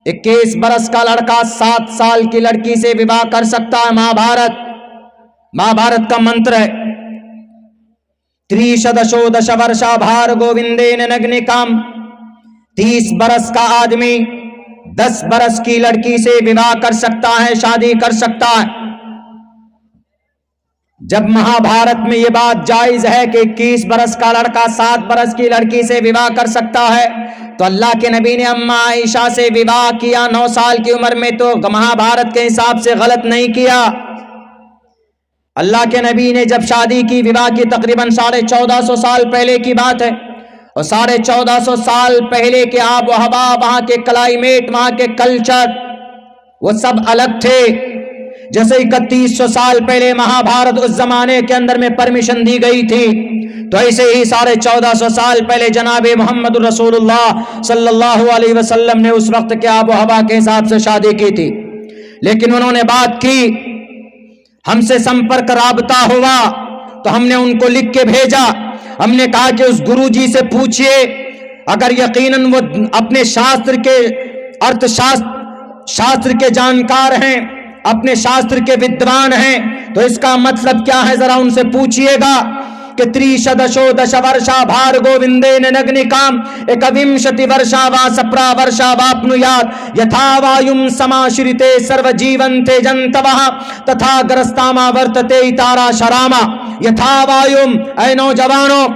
21 برس کا لڑکا 7 سال کی لڑکی سے وواہ کر سکتا ہے۔ مہابھارت کا منتر ہے، تریشدشو دش ورشا بھار گووندین نگنکام۔ 30 برس کا آدمی 10 برس کی لڑکی سے وواہ کر سکتا ہے، شادی کر سکتا ہے۔ جب مہابھارت میں یہ بات جائز ہے کہ 21 برس کا لڑکا 7 برس کی لڑکی سے وواہ کر سکتا ہے، تو اللہ کے نبی نے اماں عائشہ سے وواہ کیا 9 سال کی عمر میں، تو مہابھارت کے حساب سے غلط نہیں کیا۔ اللہ کے نبی نے جب شادی کی، وواہ کی، تقریباً 1450 سال پہلے کی بات ہے، اور 1450 سال پہلے کے آب و ہوا، وہاں کے کلائمیٹ، وہاں کے کلچر، وہ سب الگ تھے۔ جیسے 3100 سال پہلے مہابھارت اس زمانے کے اندر میں پرمیشن دی گئی تھی، تو ایسے ہی 1450 سال پہلے جناب محمد رسول اللہ صلی اللہ علیہ وسلم نے اس وقت کے آب و ہوا کے حساب سے شادی کی تھی۔ لیکن انہوں نے بات کی، ہم سے سمپرک رابطہ ہوا، تو ہم نے ان کو لکھ کے بھیجا۔ ہم نے کہا کہ اس گرو جی سے پوچھئے، اگر یقیناً وہ اپنے شاستر کے ارتھ شاستر کے جانکار ہیں، اپنے شاستر کے ودوان ہیں، تو اس کا مطلب کیا ہے ذرا ان سے پوچھئے گا کہ تریشدشو دش ورشا بھار گووندین نگنکام 21 ورشا وا سپرا ورشا واپنویات یتھا وایوں سماشریتے سرو جیونتے جنتوہ تتھا گرستاما ورتتے اتارا شراما۔ یتھا وایوں، اے نوجوانوں،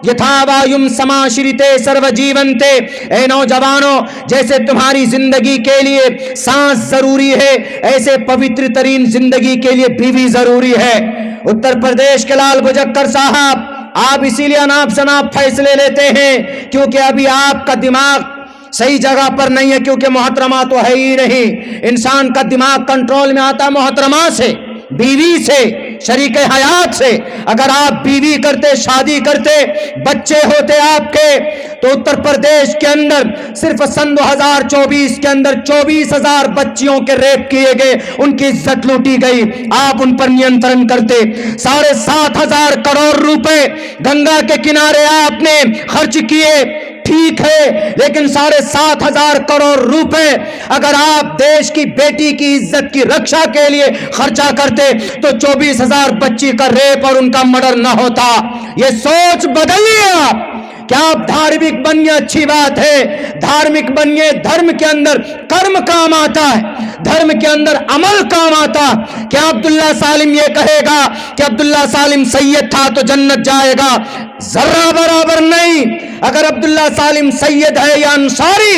یتھا وایوں سماشریتے سرو جیونتے، اے نوجوانوں، جیسے تمہاری زندگی کے لیے سانس ضروری ہے، ایسے پوتر ترین زندگی کے لیے بیوی ضروری ہے۔ اتر پردیش کے لال بجکر صاحب، آپ اسی لیے اناپ شناپ فیصلے لیتے ہیں کیونکہ ابھی آپ کا دماغ صحیح جگہ پر نہیں ہے، کیونکہ محترمہ تو ہے ہی نہیں۔ انسان کا دماغ کنٹرول میں آتا محترمہ سے، بیوی سے، شریک حیات سے۔ اگر آپ بیوی کرتے، شادی کرتے، بچے ہوتے آپ کے، تو اتر پردیش کے اندر صرف سن 2024 کے اندر 24,000 بچیوں کے ریپ کیے گئے، ان کی عزت لوٹی گئی۔ آپ ان پر نینترن کرتے۔ 7,500 کروڑ روپے گنگا کے کنارے آپ نے خرچ کیے، ٹھیک ہے، لیکن 7,500 کروڑ روپے اگر آپ دیش کی بیٹی کی عزت کی رکشا کے لیے خرچہ کرتے تو 24,000 بچی کا ریپ اور ان کا مرڈر نہ ہوتا۔ یہ سوچ بدلیے آپ۔ کیا آپ دھارمک بنیے، اچھی بات ہے، دھارمک بنیے۔ دھرم کے اندر کرم کام آتا ہے، دھرم کے اندر عمل کام آتا۔ کیا عبداللہ سالم یہ کہے گا کہ عبداللہ سالم سید تھا تو جنت جائے گا؟ ذرہ برابر نہیں۔ اگر عبداللہ سالم سید ہے یا انصاری،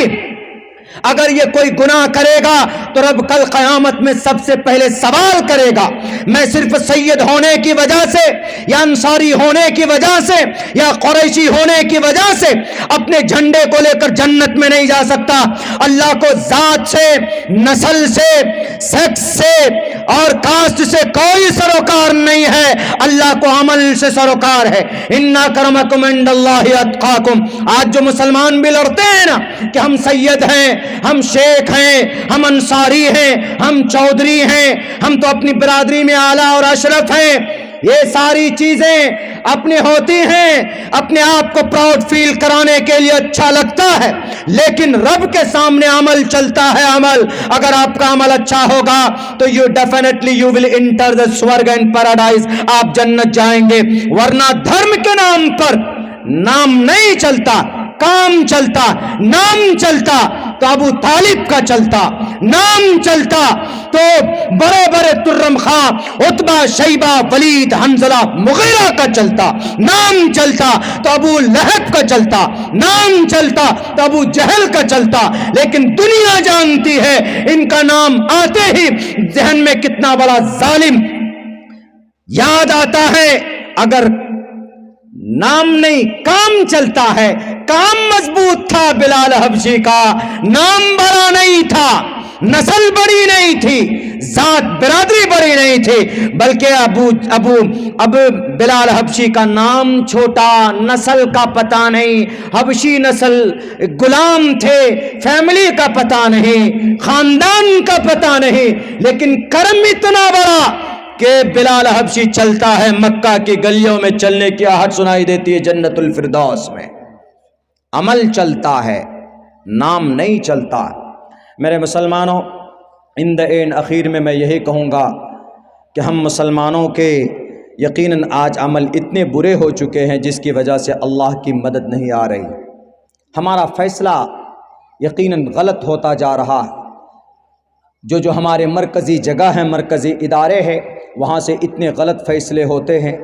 اگر یہ کوئی گناہ کرے گا تو رب کل قیامت میں سب سے پہلے سوال کرے گا۔ میں صرف سید ہونے کی وجہ سے یا انصاری ہونے کی وجہ سے یا قریشی ہونے کی وجہ سے اپنے جھنڈے کو لے کر جنت میں نہیں جا سکتا۔ اللہ کو ذات سے، نسل سے، سیکس سے اور کاسٹ سے کوئی سروکار نہیں ہے، اللہ کو عمل سے سروکار ہے۔ ان اکرمکم عند اللہ اتقاکم۔ آج جو مسلمان بھی لڑتے ہیں نا کہ ہم سید ہیں، ہم شیخ ہیں، ہم انصاری ہیں، ہم چودھری ہیں، ہم تو اپنی برادری میں اعلیٰ اور اشرف ہیں، یہ ساری چیزیں اپنی ہوتی ہیں، اپنے آپ کو پراؤڈ فیل کرانے کے لیے اچھا لگتا ہے، لیکن رب کے سامنے عمل چلتا ہے۔ عمل اگر آپ کا عمل اچھا ہوگا تو you definitely you will enter the swarg and paradise، آپ جنت جائیں گے۔ ورنہ دھرم کے نام پر نام نہیں چلتا، کام چلتا۔ نام چلتا تو ابو طالب کا چلتا، نام چلتا تو بڑے بڑے ترم خاں، عتبہ، شیبہ، ولید، حنظلہ، مغیرہ کا چلتا۔ نام چلتا تو ابو لہب کا چلتا، نام چلتا تو ابو جہل کا چلتا۔ لیکن دنیا جانتی ہے ان کا نام آتے ہی ذہن میں کتنا بڑا ظالم یاد آتا ہے۔ اگر نام نہیں، کام چلتا ہے۔ کام مضبوط تھا بلال حبشی کا، نام بڑا نہیں تھا، نسل بڑی نہیں تھی، ذات برادری بڑی نہیں تھی، بلکہ اب بلال حبشی کا نام چھوٹا، نسل کا پتہ نہیں، حبشی نسل، غلام تھے، فیملی کا پتہ نہیں، خاندان کا پتہ نہیں، لیکن کرم اتنا بڑا کہ بلال حبشی چلتا ہے، مکہ کی گلیوں میں چلنے کی آہٹ سنائی دیتی ہے جنت الفردوس میں۔ عمل چلتا ہے، نام نہیں چلتا۔ میرے مسلمانوں، ان دا اینڈ اخیر میں یہی کہوں گا کہ ہم مسلمانوں کے یقیناً آج عمل اتنے برے ہو چکے ہیں جس کی وجہ سے اللہ کی مدد نہیں آ رہی. ہمارا فیصلہ یقیناً غلط ہوتا جا رہا ہے. جو ہمارے مرکزی جگہ ہیں، مرکزی ادارے ہیں، وہاں سے اتنے غلط فیصلے ہوتے ہیں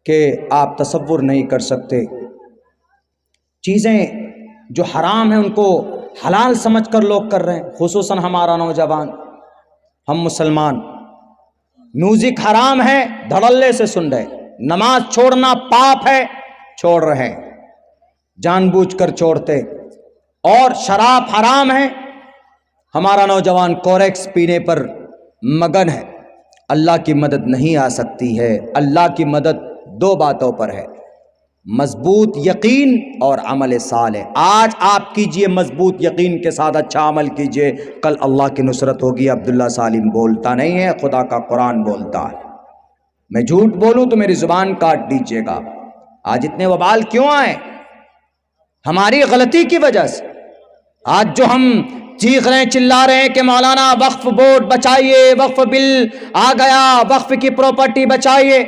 کہ آپ تصور نہیں کر سکتے. چیزیں جو حرام ہیں ان کو حلال سمجھ کر لوگ کر رہے ہیں، خصوصاً ہمارا نوجوان، ہم مسلمان. میوزک حرام ہے، دھڑلے سے سن رہے. نماز چھوڑنا پاپ ہے، چھوڑ رہے ہیں، جان بوجھ کر چھوڑتے. اور شراب حرام ہے، ہمارا نوجوان کوریکس پینے پر مگن ہے. اللہ کی مدد نہیں آ سکتی ہے. اللہ کی مدد دو باتوں پر ہے، مضبوط یقین اور عمل صالح. آج آپ کیجئے مضبوط یقین کے ساتھ اچھا عمل کیجئے، کل اللہ کی نصرت ہوگی. عبداللہ سالم بولتا نہیں ہے، خدا کا قرآن بولتا ہے. میں جھوٹ بولوں تو میری زبان کاٹ دیجئے گا. آج اتنے وبال کیوں آئے؟ ہماری غلطی کی وجہ سے. آج جو ہم چیخ رہے ہیں، چلا رہے ہیں کہ مولانا وقف بورڈ بچائیے، وقف بل آ گیا، وقف کی پراپرٹی بچائیے.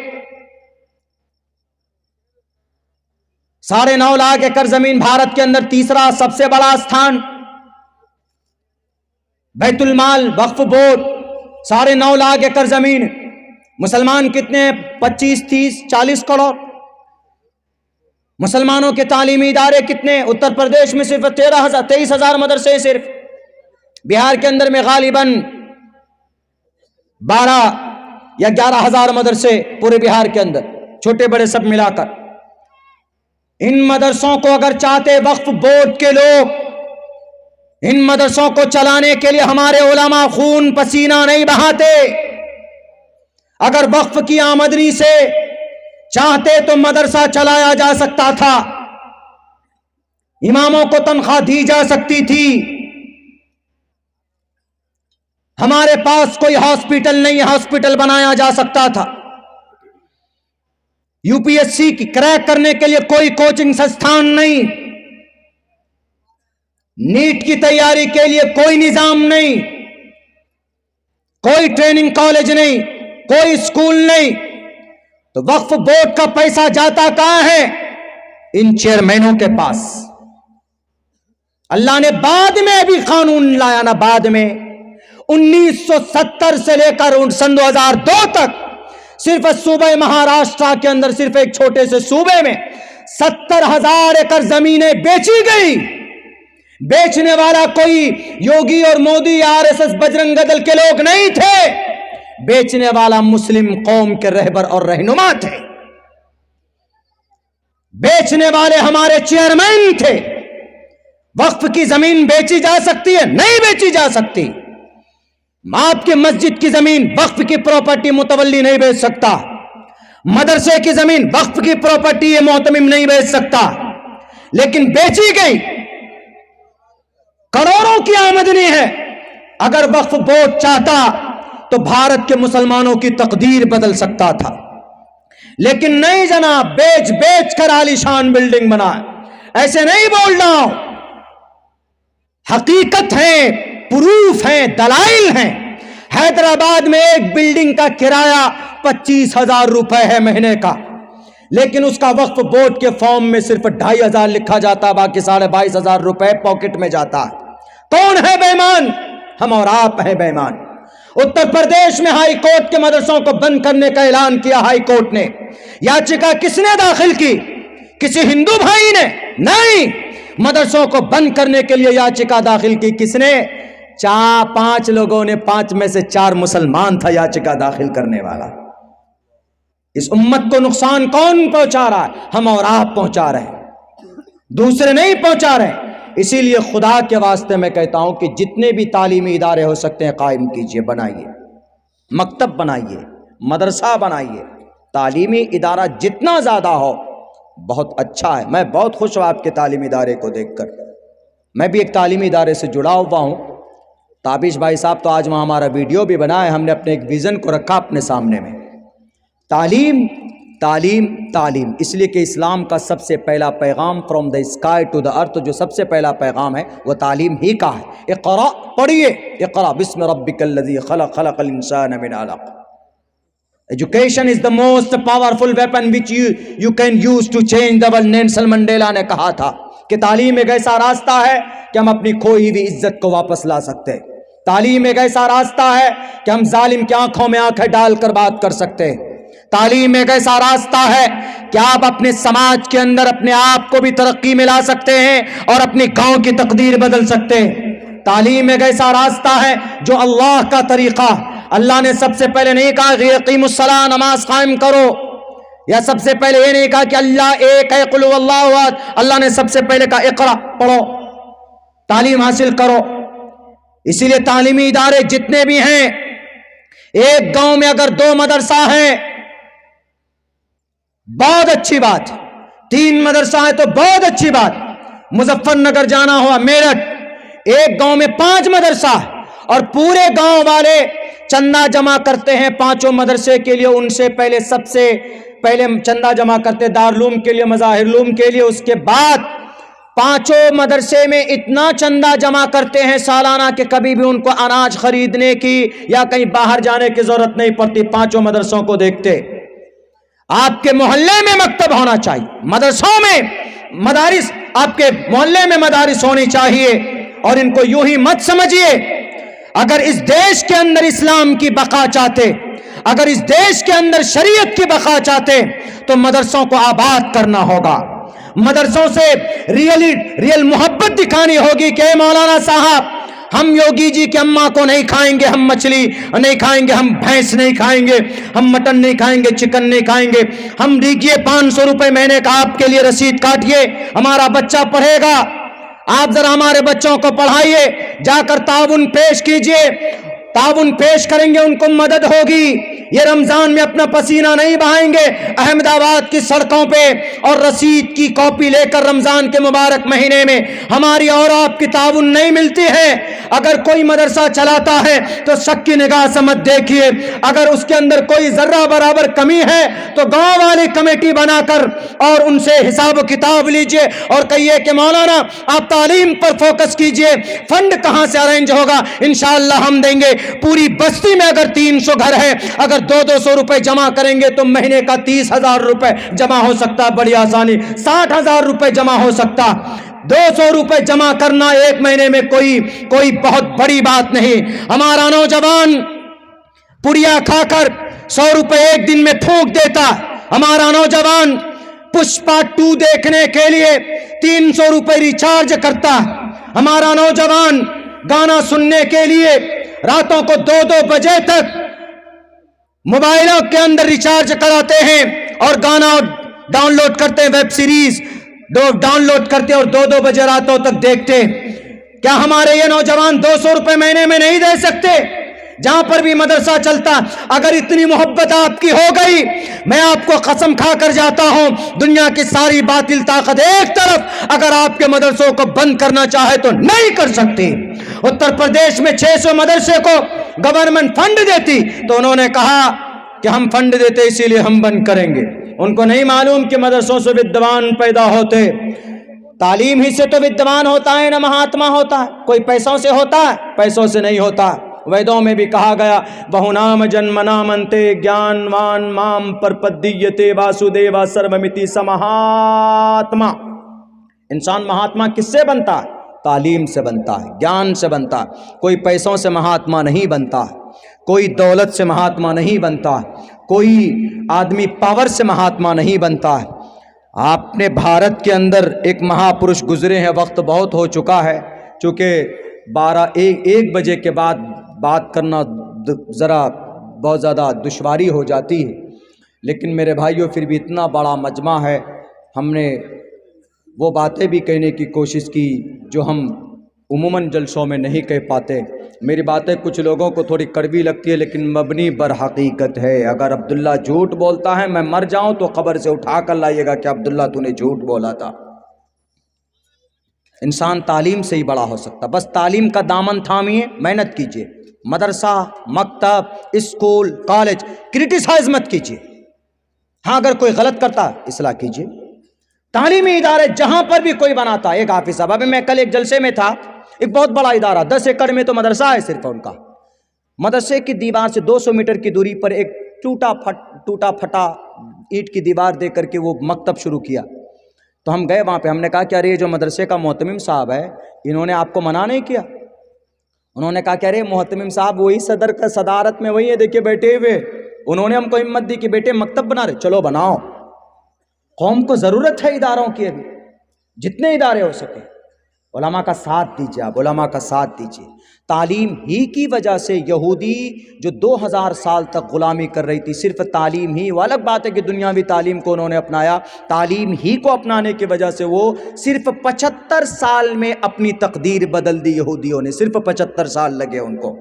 9.5 لاکھ ایکڑ زمین بھارت کے اندر تیسرا سب سے بڑا استھان. بیت المال وقف بورڈ 9.5 لاکھ ایکڑ زمین. مسلمان کتنے؟ 25 30 40 کروڑ. مسلمانوں کے تعلیمی ادارے کتنے؟ اتر پردیش میں صرف 23,000 مدرسے، صرف بہار کے اندر میں غالباً 12 یا 11,000 مدرسے پورے بہار کے اندر، چھوٹے بڑے سب ملا کر. ان مدرسوں کو اگر چاہتے وقف بورڈ کے لوگ، ان مدرسوں کو چلانے کے لیے ہمارے علماء خون پسینہ نہیں بہاتے. اگر وقف کی آمدنی سے چاہتے تو مدرسہ چلایا جا سکتا تھا، اماموں کو تنخواہ دی جا سکتی تھی. ہمارے پاس کوئی ہاسپٹل نہیں، ہاسپٹل بنایا جا سکتا تھا. یو پی ایس سی کی کریک کرنے کے لیے کوئی کوچنگ سنستھان نہیں، نیٹ کی تیاری کے لیے کوئی نظام نہیں، کوئی ٹریننگ کالج نہیں، کوئی اسکول نہیں. تو وقف بورڈ کا پیسہ جاتا کہاں ہے؟ ان چیئرمینوں کے پاس. اللہ نے بعد میں ابھی قانون لایا نا، بعد میں 1970 سے لے کر سن 2002 تک صرف صوبہ مہاراشٹرا کے اندر، صرف ایک چھوٹے سے صوبے میں 70,000 ایکڑ زمینیں بیچی گئی. بیچنے والا کوئی یوگی اور مودی یا RSS بجرنگ دل کے لوگ نہیں تھے، بیچنے والا مسلم قوم کے رہبر اور رہنما تھے. بیچنے والے ہمارے چیئرمین تھے. وقف کی زمین بیچی جا سکتی ہے؟ نہیں بیچی جا سکتی. آپ کی مسجد کی زمین وقف کی پراپرٹی متولی نہیں بیچ سکتا. مدرسے کی زمین وقف کی پراپرٹی یہ محتمم نہیں بیچ سکتا. لیکن بیچی گئی، کروڑوں کی آمدنی ہے. اگر وقف بورڈ چاہتا تو بھارت کے مسلمانوں کی تقدیر بدل سکتا تھا. لیکن نہیں جناب، بیچ بیچ کر عالیشان بلڈنگ بنا. ایسے نہیں بول رہا ہوں، حقیقت ہے، پروف ہیں، دلائل ہیں. حیدرآباد میں ایک بلڈنگ کا کرایہ 25,000 روپے ہے مہینے کا، لیکن اس کا وقف بورڈ کے فارم میں صرف 2,500 لکھا جاتا، باقی 22,500 روپے پاکٹ میں جاتا ہے. کون ہے بے ایمان؟ ہم اور آپ ہیں بے ایمان. اتر پردیش میں ہائی کورٹ کے مدرسوں کو بند کرنے کا اعلان کیا. ہائی کورٹ نے یاچکا کس نے داخل کی؟ کسی ہندو بھائی نے نہیں. مدرسوں کو بند کرنے کے لیے یاچکا داخل کی کس نے؟ 5 لوگوں نے. 5 میں سے 4 مسلمان تھا یاچکا داخل کرنے والا. اس امت کو نقصان کون پہنچا رہا ہے؟ ہم اور آپ پہنچا رہے ہیں، دوسرے نہیں پہنچا رہے. اسی لیے خدا کے واسطے میں کہتا ہوں کہ جتنے بھی تعلیمی ادارے ہو سکتے ہیں قائم کیجئے، بنائیے. مکتب بنائیے، مدرسہ بنائیے. تعلیمی ادارہ جتنا زیادہ ہو بہت اچھا ہے. میں بہت خوش ہوں آپ کے تعلیمی ادارے کو دیکھ کر. میں بھی ایک تعلیمی ادارے سے جڑا ہوا ہوں. تابش بھائی صاحب تو آج وہاں ہمارا ویڈیو بھی بنا ہے. ہم نے اپنے ایک ویژن کو رکھا اپنے سامنے میں. تعلیم تعلیم تعلیم، اس لیے کہ اسلام کا سب سے پہلا پیغام from the sky to the earth, جو سب سے پہلا پیغام ہے وہ تعلیم ہی کا ہے۔ اقرا پڑھیے، اقرا بسم ربک الذی خلق، خلق الانسان من علق۔ Education is the most powerful weapon which you can use to change the world. Nelson Mandela نے کہا تھا کہ تعلیم ایک ایسا راستہ ہے کہ ہم اپنی کھوئی ہوئی عزت کو واپس لا سکتے ہیں۔ تعلیم ایک ایسا راستہ ہے کہ ہم ظالم کی آنکھوں میں آنکھیں ڈال کر بات کر سکتے ہیں۔ تعلیم ایک ایسا راستہ ہے کہ آپ اپنے سماج کے اندر اپنے آپ کو بھی ترقی میں لا سکتے ہیں اور اپنی گاؤں کی تقدیر بدل سکتے ہیں۔ تعلیم ایک ایسا راستہ ہے جو اللہ کا طریقہ، اللہ نے سب سے پہلے نہیں کہا کہ اقیموا الصلاۃ، نماز قائم کرو، یا سب سے پہلے یہ نہیں کہا کہ اللہ ایک ہے قل هو اللہ احد، اللہ نے سب سے پہلے کہا اقرا، پڑھو، تعلیم حاصل کرو۔ اسی لیے تعلیمی ادارے جتنے بھی ہیں، ایک گاؤں میں اگر 2 مدرسہ ہیں بہت اچھی بات، 3 مدرسہ ہے تو بہت اچھی بات۔ مظفر نگر جانا ہوا، میرٹھ، ایک گاؤں میں 5 مدرسہ اور پورے گاؤں والے چندہ جمع کرتے ہیں 5 مدرسے کے لیے۔ ان سے پہلے سب سے پہلے چندہ جمع کرتے دارالعلوم کے لیے، مظاہر علوم کے لیے، اس کے بعد 5 مدرسے میں اتنا چندہ جمع کرتے ہیں سالانہ کہ کبھی بھی ان کو اناج خریدنے کی یا کہیں باہر جانے کی ضرورت نہیں پڑتی، 5 مدرسوں کو دیکھتے۔ آپ کے محلے میں مکتب ہونا چاہیے، مدرسوں میں مدارس، آپ کے محلے میں مدارس ہونی چاہیے، اور ان کو یوں ہی مت سمجھیے۔ اگر اس دیش کے اندر اسلام کی بقا چاہتے، اگر اس دیش کے اندر شریعت کی بقا چاہتے تو مدرسوں کو آباد کرنا ہوگا، مدرسوں سے ریل محبت دکھانی ہوگی کہ اے مولانا صاحب، ہم یوگی جی کے اماں کو نہیں کھائیں گے، ہم مچھلی نہیں کھائیں گے، ہم بھینس نہیں کھائیں گے، ہم مٹن نہیں کھائیں گے، چکن نہیں کھائیں گے، ہم دیکھیے 500 روپے مہینے کا آپ کے لیے رسید کاٹیے، ہمارا بچہ پڑھے گا۔ آپ ذرا ہمارے بچوں کو پڑھائیے، جا کر تعاون پیش کیجئے، تعاون پیش کریں گے ان کو مدد ہوگی۔ یہ رمضان میں اپنا پسینہ نہیں بہائیں گے احمد آباد کی سڑکوں پہ اور رسید کی کاپی لے کر رمضان کے مبارک مہینے میں ہماری اور آپ کی تعاون نہیں ملتی ہے۔ اگر کوئی مدرسہ چلاتا ہے تو شک کی نگاہ سے مت دیکھیے، اگر اس کے اندر کوئی ذرہ برابر کمی ہے تو گاؤں والی کمیٹی بنا کر اور ان سے حساب و کتاب لیجئے اور کہیے کہ مولانا آپ تعلیم پر فوکس کیجئے، فنڈ کہاں سے ارینج ہوگا، انشاءاللہ ہم دیں گے۔ پوری بستی میں اگر 300 گھر ہے، اگر 200 روپے جمع کریں گے تو مہینے کا 30,000 روپے جمع ہو سکتا، بڑی آسانی، 60,000 روپے جمع ہو سکتا۔ 200 روپے جمع کرنا ایک مہینے میں کوئی بہت بڑی بات نہیں۔ ہمارا نوجوان پڑیا کھا کر 100 روپے ایک دن میں پھونک دیتا، ہمارا نوجوان پشپا 2 دیکھنے کے لیے 300 روپے ریچارج کرتا، ہمارا نوجوان گانا سننے کے لیے راتوں کو 2 بجے تک موبائلوں کے اندر ریچارج کراتے ہیں اور گانا ڈاؤن لوڈ کرتے ہیں، ویب سیریز ڈاؤن لوڈ کرتے اور 2 بجے راتوں تک دیکھتے۔ کیا ہمارے یہ نوجوان 200 روپے مہینے میں نہیں دے سکتے؟ جہاں پر بھی مدرسہ چلتا، اگر اتنی محبت آپ کی ہو گئی، میں آپ کو قسم کھا کر جاتا ہوں، دنیا کی ساری باطل طاقت ایک طرف اگر آپ کے مدرسوں کو بند کرنا چاہے تو نہیں کر سکتی۔ اتر پردیش میں 600 مدرسے کو گورنمنٹ فنڈ دیتی تو انہوں نے کہا کہ ہم فنڈ دیتے اسی لیے ہم بند کریں گے۔ ان کو نہیں معلوم کہ مدرسوں سے ودوان پیدا ہوتے، تعلیم ہی سے تو ودوان ہوتا ہے، نہ مہاتما ہوتا ہے، کوئی پیسوں سے ہوتا ہے، پیسوں سے نہیں ہوتا۔ ویدوں میں بھی کہا گیا بہونام جنمنامنتے گیانوان مام پرپدیتے واسودیوا سرومتی سمہاتما۔ انسان مہاتما کس سے بنتا ہے؟ تعلیم سے بنتا ہے، گیان سے بنتا ہے۔ کوئی پیسوں سے مہاتما نہیں بنتا، کوئی دولت سے مہاتما نہیں بنتا، کوئی آدمی پاور سے مہاتما نہیں بنتا۔ آپ نے بھارت کے اندر ایک مہا پروش گزرے ہیں، وقت بہت ہو چکا ہے، چونکہ 1 بجے کے بعد بات کرنا ذرا بہت زیادہ دشواری ہو جاتی ہے، لیکن میرے بھائیوں پھر بھی اتنا بڑا مجمع ہے، ہم نے وہ باتیں بھی کہنے کی کوشش کی جو ہم عموماً جلسوں میں نہیں کہہ پاتے۔ میری باتیں کچھ لوگوں کو تھوڑی کڑوی لگتی ہے لیکن مبنی بر حقیقت ہے۔ اگر عبداللہ جھوٹ بولتا ہے، میں مر جاؤں تو قبر سے اٹھا کر لائیے گا کہ عبداللہ تو نے جھوٹ بولا تھا۔ انسان تعلیم سے ہی بڑا ہو سکتا، بس تعلیم کا دامن تھامیے، محنت کیجیے، مدرسہ، مکتب، اسکول، کالج کرٹیسائز مت کیجیے، ہاں اگر کوئی غلط کرتا اصلاح کیجیے. تعلیمی ادارے جہاں پر بھی کوئی بناتا. ایک حافظ صاحب، ابھی میں کل ایک جلسے میں تھا، ایک بہت بڑا ادارہ 10 ایکڑ میں تو مدرسہ ہے صرف ان کا. مدرسے کی دیوار سے 200 میٹر کی دوری پر ایک ٹوٹا پھٹا اینٹ کی دیوار دے کر کے وہ مکتب شروع کیا. تو ہم گئے وہاں پہ، ہم نے کہا کہ ارے یہ جو مدرسے کا محتمم صاحب ہے انہوں نے آپ کو منع نہیں کیا؟ انہوں نے کہا کہ ارے محتمم صاحب وہی صدر کا صدارت میں وہی ہے، دیکھیے بیٹھے ہوئے، انہوں نے ہم کو ہمت دی کہ بیٹے مکتب بنا رہے، چلو بناؤ. قوم کو ضرورت ہے اداروں کی، ابھی جتنے ادارے ہو سکے علماء کا ساتھ دیجیے. آپ علماء کا ساتھ دیجیے. تعلیم ہی کی وجہ سے یہودی جو 2000 سال تک غلامی کر رہی تھی، صرف تعلیم ہی، وہ الگ بات ہے کہ دنیاوی تعلیم کو انہوں نے اپنایا، تعلیم ہی کو اپنانے کی وجہ سے وہ صرف 75 سال میں اپنی تقدیر بدل دی. یہودیوں نے صرف 75 سال لگے ان کو.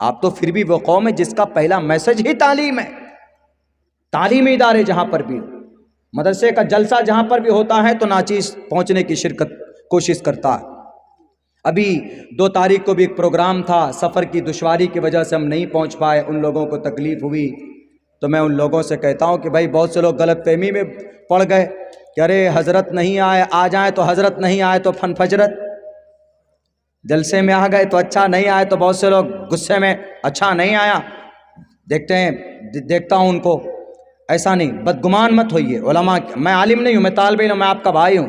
آپ تو پھر بھی وہ قوم ہے جس کا پہلا میسج ہی تعلیم ہے. تعلیمی ادارے جہاں پر بھی، مدرسے کا جلسہ جہاں پر بھی ہوتا ہے تو ناچیز پہنچنے کی کوشش کرتا ہے. ابھی 2 تاریخ کو بھی ایک پروگرام تھا، سفر کی دشواری کی وجہ سے ہم نہیں پہنچ پائے، ان لوگوں کو تکلیف ہوئی. تو میں ان لوگوں سے کہتا ہوں کہ بھائی بہت سے لوگ غلط فہمی میں پڑ گئے کہ ارے حضرت نہیں آئے، آ جائیں تو حضرت نہیں آئے تو فن فجرت، جلسے میں آ گئے تو اچھا، نہیں آئے تو بہت سے لوگ غصے میں اچھا نہیں آیا. دیکھتا ہوں ان کو. ایسا نہیں، بدگمان مت ہوئیے. علماء، میں عالم نہیں ہوں، میں طالب علم، میں آپ کا بھائی ہوں،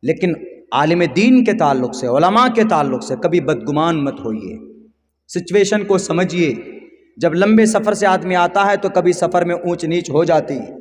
لیکن عالم دین کے تعلق سے، علماء کے تعلق سے کبھی بدگمان مت ہوئیے. سچویشن کو سمجھیے. جب لمبے سفر سے آدمی آتا ہے تو کبھی سفر میں اونچ نیچ ہو جاتی ہے.